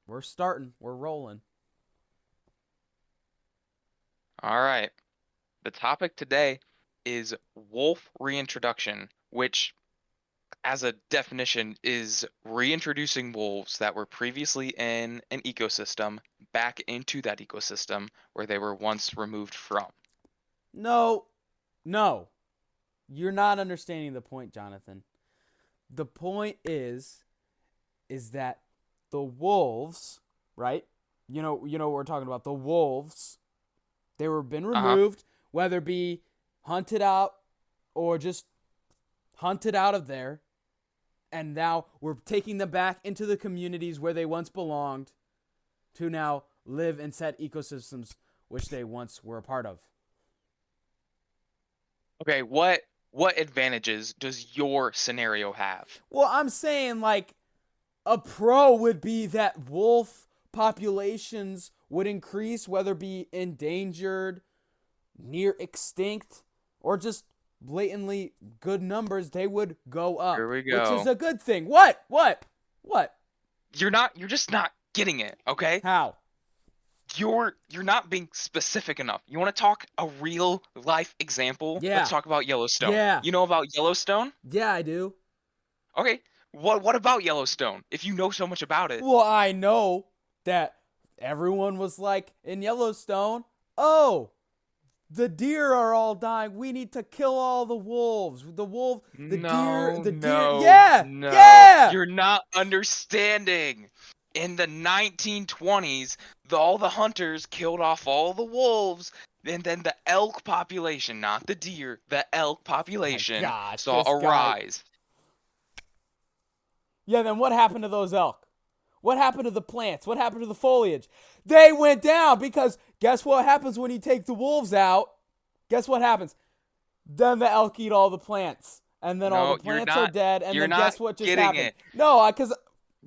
We're starting. We're rolling. All right. The topic today is wolf reintroduction, which, as a definition, is reintroducing wolves that were previously in an ecosystem back into that ecosystem where they were once removed from. No, no. You're not understanding the point, Jonathan. The point is that the wolves, right? You know what we're talking about. The wolves, they were been Uh-huh. removed, whether it be hunted out or just hunted out of there, and now we're taking them back into the communities where they once belonged to now live in said ecosystems which they once were a part of. Okay, what advantages does your scenario have? Well, I'm saying like a pro would be that wolf populations would increase, whether it be endangered, near extinct, or just blatantly good numbers, they would go Here up, we which is go. a good thing. What? What? What? You're just not getting it, okay? How? You're not being specific enough. You want to talk a real life example? Let's Yeah. talk about Yellowstone. Yeah. You know about Yellowstone? Yeah, I do. Okay. What about Yellowstone? If you know so much about it. Well, I know that everyone was like in Yellowstone, oh, the deer are all dying. We need to kill all the wolves. No, The deer. no, Yeah, no. yeah. You're not understanding. In the 1920s, all the hunters killed off all the wolves, and then the elk population, not the deer, the elk Oh my population gosh, saw this a guy. rise. Yeah, then what happened to those elk? What happened to the plants? What happened to the foliage? They went down because guess what happens when you take the wolves out? Guess what happens? Then the elk eat all the plants. And then all the No, plants are dead. And you're then not guess what just getting happened? it. No, because.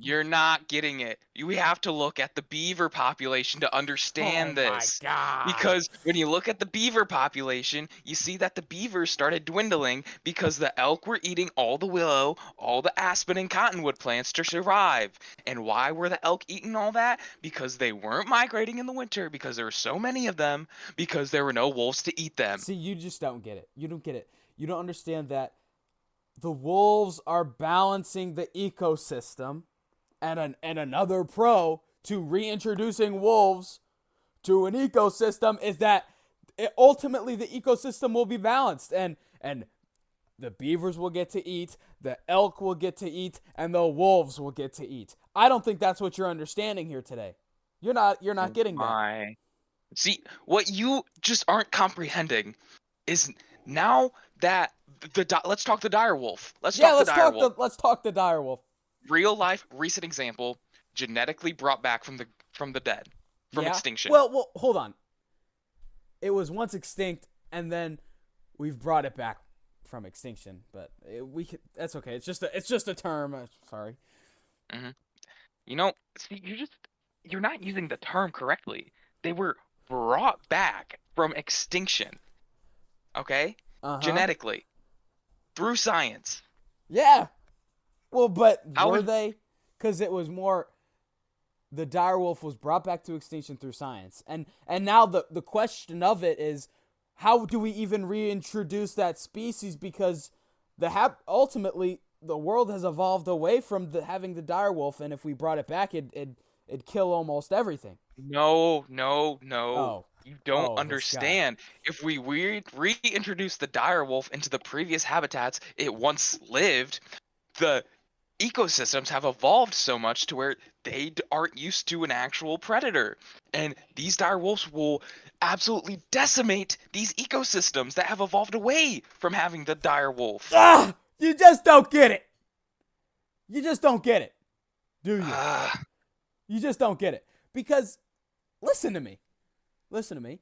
You're not getting it. We have to look at the beaver population to Oh understand my this. God. Because when you look at the beaver population, you see that the beavers started dwindling because the elk were eating all the willow, all the aspen and cottonwood plants to survive. And why were the elk eating all that? Because they weren't migrating in the winter, because there were so many of them, because there were no wolves to eat them. See, you just don't get it. You don't get it. You don't understand that the wolves are balancing the ecosystem, and another pro to reintroducing wolves to an ecosystem is that ultimately the ecosystem will be balanced, and the beavers will get to eat, the elk will get to eat, and the wolves will get to eat. I don't think that's what you're understanding here today. You're not getting that. Why? See, what you just aren't comprehending is now that let's talk the dire wolf. Let's Yeah, talk the dire wolf. let's talk the direwolf. Real life recent example, genetically brought back from the dead, from Yeah. extinction. Well, hold on. It was once extinct, and then we've brought it back from extinction. But that's okay. It's just a term. Sorry. hmm You know, see, you're not using the term correctly. They were brought back from extinction, okay? Uh huh. Genetically, through science. Yeah. Well, but How were would they? Because it was more. The direwolf was brought back to extinction through science, and now the question of it is, how do we even reintroduce that species? Because ultimately the world has evolved away from having the direwolf, and if we brought it back, it'd kill almost everything. No, no, no. Oh, You don't oh, this guy. understand. If we reintroduce the dire wolf into the previous habitats it once lived, the ecosystems have evolved so much to where aren't used to an actual predator. And these dire wolves will absolutely decimate these ecosystems that have evolved away from having the dire wolf. Ah, you just don't get it. You just don't get it, do you? Ah, You just don't get it because listen to me. Listen to me.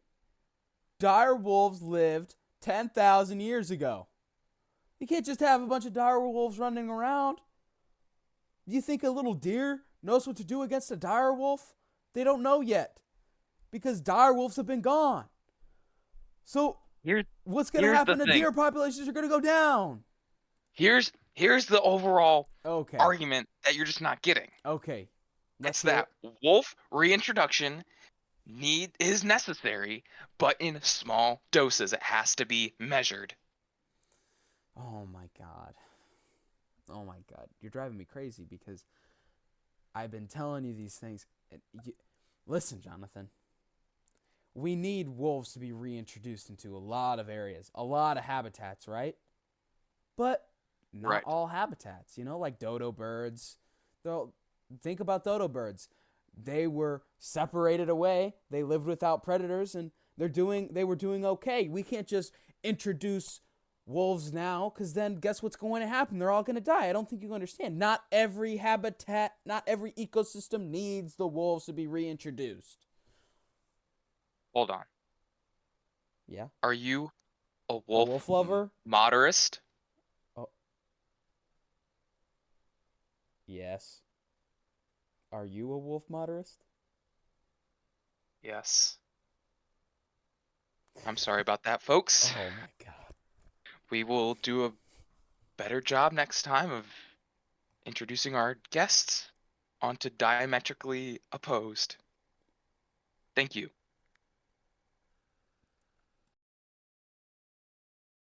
Dire wolves lived 10,000 years ago. You can't just have a bunch of dire wolves running around. You think a little deer knows what to do against a dire wolf? They don't know yet because dire wolves have been gone. So, here's what's going to here's the happen to thing. deer populations are going to go down. Here's the overall Okay. argument that you're just not getting. Okay. Let's It's hear that it. wolf reintroduction is necessary, but in small doses. It has to be measured. Oh my god. Oh my god. You're driving me crazy because I've been telling you these things. Listen, Jonathan. We need wolves to be reintroduced into a lot of areas, a lot of habitats, right? But not Right. all habitats, like dodo birds. Though think about dodo birds. They were separated away. They lived without predators and they were doing okay. We can't just introduce wolves now cuz then guess what's going to happen? They're all going to die. I don't think you understand. Not every habitat, not every ecosystem needs the wolves to be reintroduced. Hold on. Yeah. Are you a A wolf wolf lover? moderist? Oh, yes. Are you a wolf motorist? Yes. I'm sorry about that, folks. Oh my god. We will do a better job next time of introducing our guests onto Diametrically Opposed. Thank you.